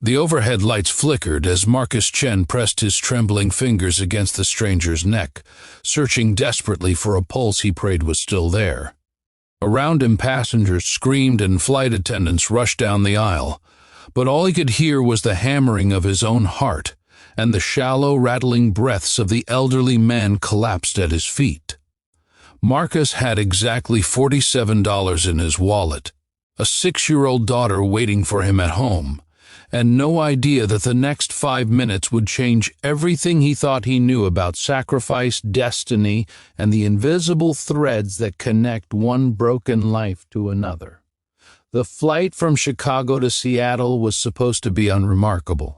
The overhead lights flickered as Marcus Chen pressed his trembling fingers against the stranger's neck, searching desperately for a pulse he prayed was still there. Around him, passengers screamed and flight attendants rushed down the aisle, but all he could hear was the hammering of his own heart and the shallow, rattling breaths of the elderly man collapsed at his feet. Marcus had exactly $47 in his wallet, a 6-year-old daughter waiting for him at home, and no idea that the next 5 minutes would change everything he thought he knew about sacrifice, destiny, and the invisible threads that connect one broken life to another. The flight from Chicago to Seattle was supposed to be unremarkable.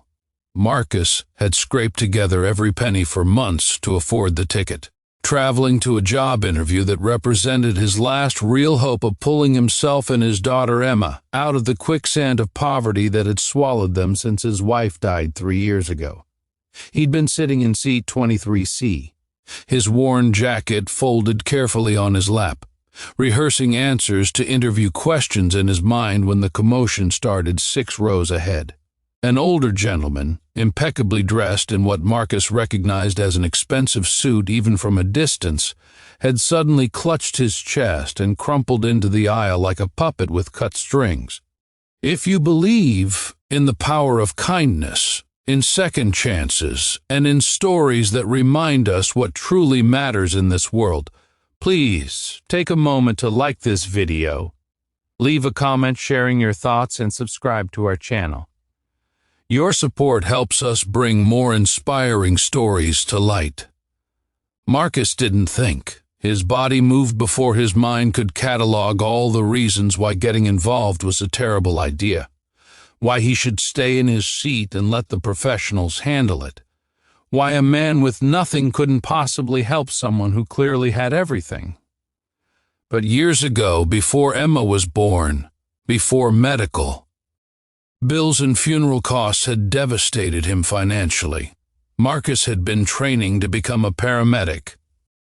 Marcus had scraped together every penny for months to afford the ticket, traveling to a job interview that represented his last real hope of pulling himself and his daughter Emma out of the quicksand of poverty that had swallowed them since his wife died 3 years ago. He'd been sitting in seat 23C, his worn jacket folded carefully on his lap, rehearsing answers to interview questions in his mind when the commotion started 6 rows ahead. An older gentleman, impeccably dressed in what Marcus recognized as an expensive suit even from a distance, had suddenly clutched his chest and crumpled into the aisle like a puppet with cut strings. If you believe in the power of kindness, in second chances, and in stories that remind us what truly matters in this world, please take a moment to like this video, leave a comment sharing your thoughts, and subscribe to our channel. Your support helps us bring more inspiring stories to light. Marcus didn't think. His body moved before his mind could catalog all the reasons why getting involved was a terrible idea, why he should stay in his seat and let the professionals handle it, why a man with nothing couldn't possibly help someone who clearly had everything. But years ago, before Emma was born, before medical, bills and funeral costs had devastated him financially. Marcus had been training to become a paramedic.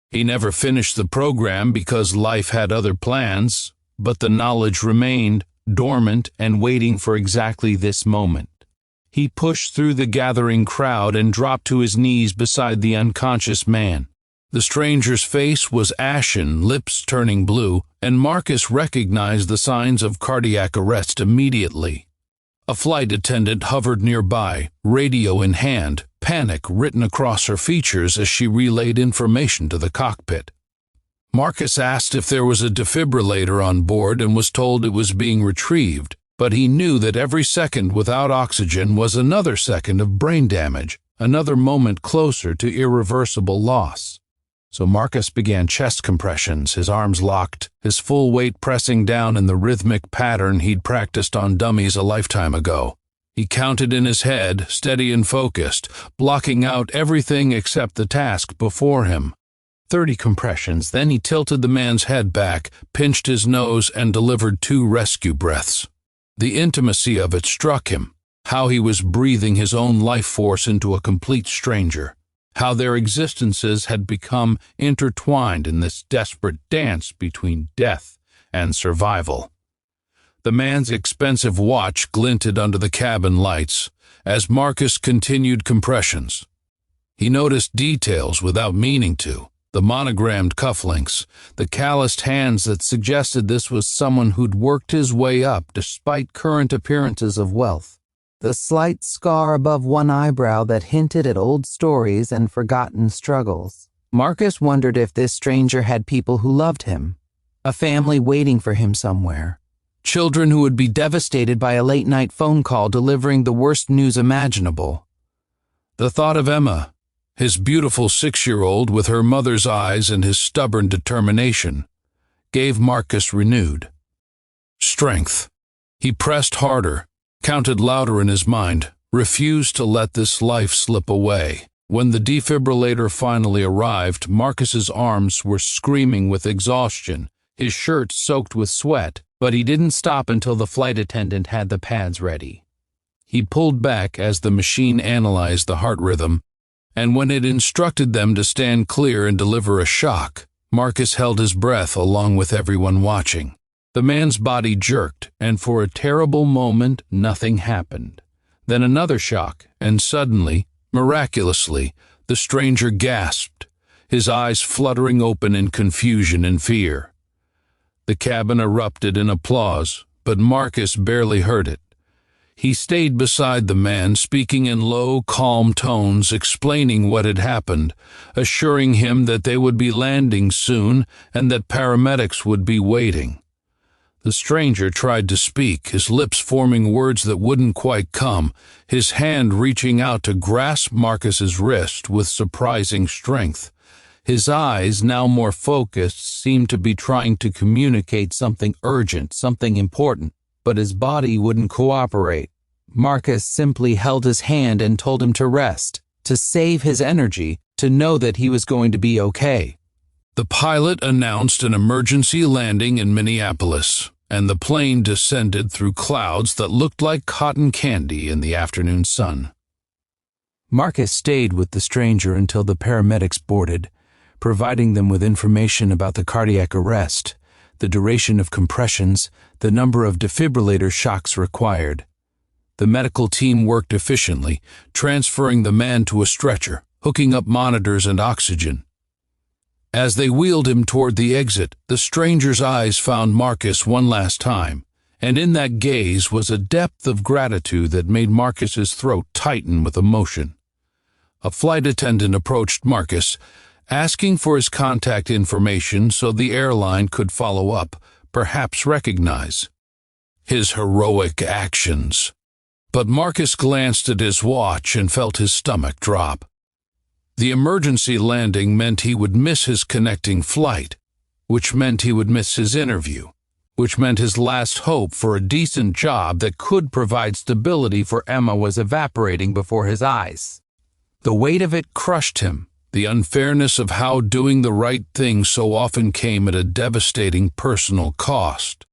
He never finished the program because life had other plans, but the knowledge remained dormant and waiting for exactly this moment. He pushed through the gathering crowd and dropped to his knees beside the unconscious man. The stranger's face was ashen, lips turning blue, and Marcus recognized the signs of cardiac arrest immediately. A flight attendant hovered nearby, radio in hand, panic written across her features as she relayed information to the cockpit. Marcus asked if there was a defibrillator on board and was told it was being retrieved, but he knew that every second without oxygen was another second of brain damage, another moment closer to irreversible loss. So Marcus began chest compressions, his arms locked, his full weight pressing down in the rhythmic pattern he'd practiced on dummies a lifetime ago. He counted in his head, steady and focused, blocking out everything except the task before him. 30 compressions, then he tilted the man's head back, pinched his nose, and delivered 2 rescue breaths. The intimacy of it struck him, how he was breathing his own life force into a complete stranger, how their existences had become intertwined in this desperate dance between death and survival. The man's expensive watch glinted under the cabin lights as Marcus continued compressions. He noticed details without meaning to, the monogrammed cufflinks, the calloused hands that suggested this was someone who'd worked his way up despite current appearances of wealth, the slight scar above one eyebrow that hinted at old stories and forgotten struggles. Marcus wondered if this stranger had people who loved him, a family waiting for him somewhere, children who would be devastated by a late-night phone call delivering the worst news imaginable. The thought of Emma, his beautiful 6-year-old with her mother's eyes and his stubborn determination, gave Marcus renewed strength. He pressed harder, counted louder in his mind, refused to let this life slip away. When the defibrillator finally arrived, Marcus's arms were screaming with exhaustion, his shirt soaked with sweat, but he didn't stop until the flight attendant had the pads ready. He pulled back as the machine analyzed the heart rhythm, and when it instructed them to stand clear and deliver a shock, Marcus held his breath along with everyone watching. The man's body jerked, and for a terrible moment, nothing happened. Then another shock, and suddenly, miraculously, the stranger gasped, his eyes fluttering open in confusion and fear. The cabin erupted in applause, but Marcus barely heard it. He stayed beside the man, speaking in low, calm tones, explaining what had happened, assuring him that they would be landing soon and that paramedics would be waiting. The stranger tried to speak, his lips forming words that wouldn't quite come, his hand reaching out to grasp Marcus's wrist with surprising strength. His eyes, now more focused, seemed to be trying to communicate something urgent, something important, but his body wouldn't cooperate. Marcus simply held his hand and told him to rest, to save his energy, to know that he was going to be okay. The pilot announced an emergency landing in Minneapolis, and the plane descended through clouds that looked like cotton candy in the afternoon sun. Marcus stayed with the stranger until the paramedics boarded, providing them with information about the cardiac arrest, the duration of compressions, the number of defibrillator shocks required. The medical team worked efficiently, transferring the man to a stretcher, hooking up monitors and oxygen. As they wheeled him toward the exit, the stranger's eyes found Marcus one last time, and in that gaze was a depth of gratitude that made Marcus's throat tighten with emotion. A flight attendant approached Marcus, asking for his contact information so the airline could follow up, perhaps recognize his heroic actions. But Marcus glanced at his watch and felt his stomach drop. The emergency landing meant he would miss his connecting flight, which meant he would miss his interview, which meant his last hope for a decent job that could provide stability for Emma was evaporating before his eyes. The weight of it crushed him. The unfairness of how doing the right thing so often came at a devastating personal cost.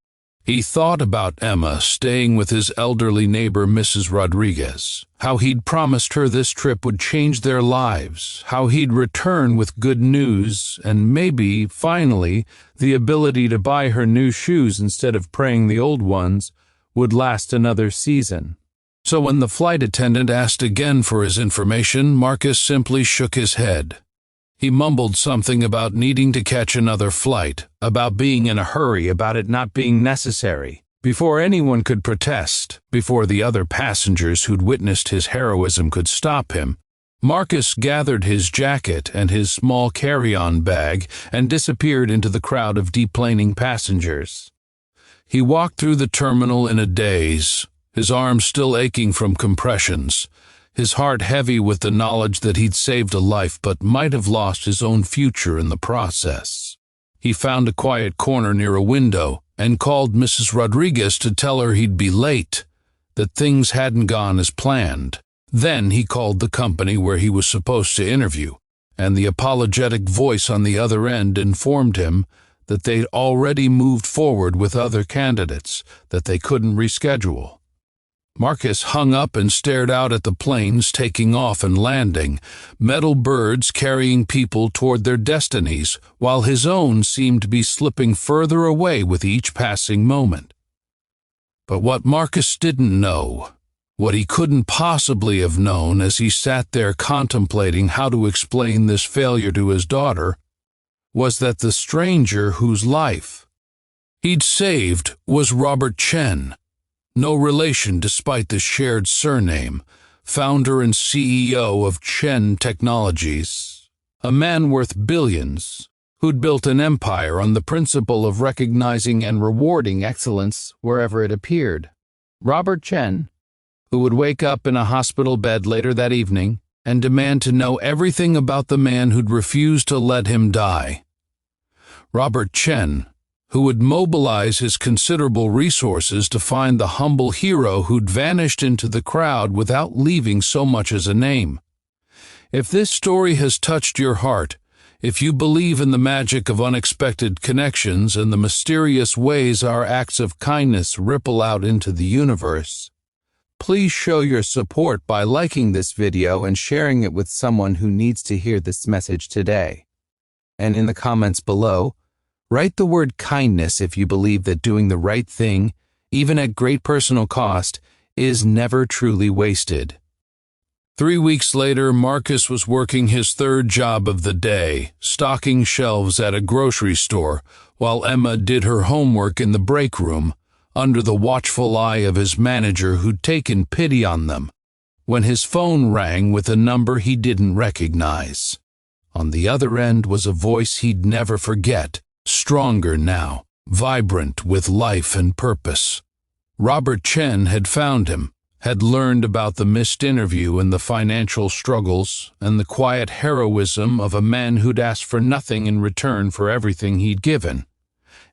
He thought about Emma staying with his elderly neighbor Mrs. Rodriguez, how he'd promised her this trip would change their lives, how he'd return with good news and maybe, finally, the ability to buy her new shoes instead of praying the old ones would last another season. So when the flight attendant asked again for his information, Marcus simply shook his head. He mumbled something about needing to catch another flight, about being in a hurry, about it not being necessary. Before anyone could protest, before the other passengers who'd witnessed his heroism could stop him, Marcus gathered his jacket and his small carry-on bag and disappeared into the crowd of deplaning passengers. He walked through the terminal in a daze, his arms still aching from compressions, his heart heavy with the knowledge that he'd saved a life but might have lost his own future in the process. He found a quiet corner near a window and called Mrs. Rodriguez to tell her he'd be late, that things hadn't gone as planned. Then he called the company where he was supposed to interview, and the apologetic voice on the other end informed him that they'd already moved forward with other candidates, that they couldn't reschedule. Marcus hung up and stared out at the planes taking off and landing, metal birds carrying people toward their destinies, while his own seemed to be slipping further away with each passing moment. But what Marcus didn't know, what he couldn't possibly have known as he sat there contemplating how to explain this failure to his daughter, was that the stranger whose life he'd saved was Robert Chen. No relation despite the shared surname, founder and CEO of Chen Technologies, a man worth billions, who'd built an empire on the principle of recognizing and rewarding excellence wherever it appeared. Robert Chen, who would wake up in a hospital bed later that evening and demand to know everything about the man who'd refused to let him die. Robert Chen, who would mobilize his considerable resources to find the humble hero who'd vanished into the crowd without leaving so much as a name. If this story has touched your heart, if you believe in the magic of unexpected connections and the mysterious ways our acts of kindness ripple out into the universe, please show your support by liking this video and sharing it with someone who needs to hear this message today. And in the comments below, write the word kindness if you believe that doing the right thing, even at great personal cost, is never truly wasted. 3 weeks later, Marcus was working his third job of the day, stocking shelves at a grocery store, while Emma did her homework in the break room, under the watchful eye of his manager who'd taken pity on them, when his phone rang with a number he didn't recognize. On the other end was a voice he'd never forget, stronger now, vibrant with life and purpose. Robert Chen had found him, had learned about the missed interview and the financial struggles and the quiet heroism of a man who'd asked for nothing in return for everything he'd given.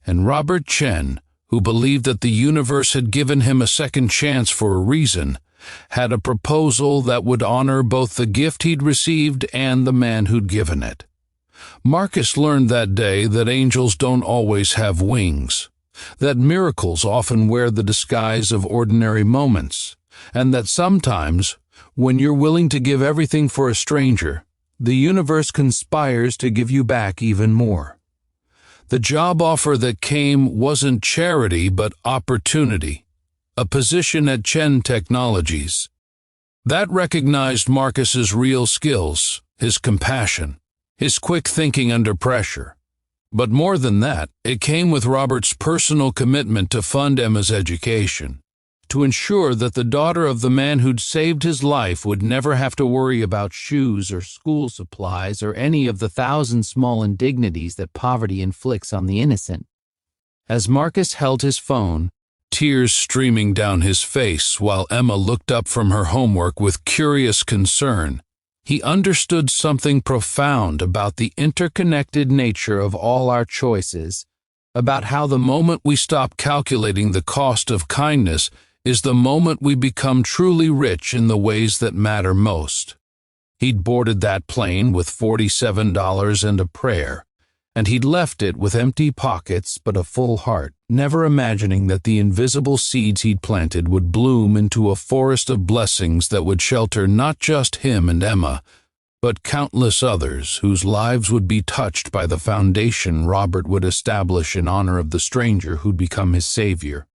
And Robert Chen, who believed that the universe had given him a second chance for a reason, had a proposal that would honor both the gift he'd received and the man who'd given it. Marcus learned that day that angels don't always have wings, that miracles often wear the disguise of ordinary moments, and that sometimes, when you're willing to give everything for a stranger, the universe conspires to give you back even more. The job offer that came wasn't charity but opportunity, a position at Chen Technologies. That recognized Marcus's real skills, his compassion, his quick thinking under pressure. But more than that, it came with Robert's personal commitment to fund Emma's education, to ensure that the daughter of the man who'd saved his life would never have to worry about shoes or school supplies or any of the thousand small indignities that poverty inflicts on the innocent. As Marcus held his phone, tears streaming down his face while Emma looked up from her homework with curious concern, he understood something profound about the interconnected nature of all our choices, about how the moment we stop calculating the cost of kindness is the moment we become truly rich in the ways that matter most. He'd boarded that plane with $47 and a prayer, and he'd left it with empty pockets but a full heart, never imagining that the invisible seeds he'd planted would bloom into a forest of blessings that would shelter not just him and Emma, but countless others whose lives would be touched by the foundation Robert would establish in honor of the stranger who'd become his savior.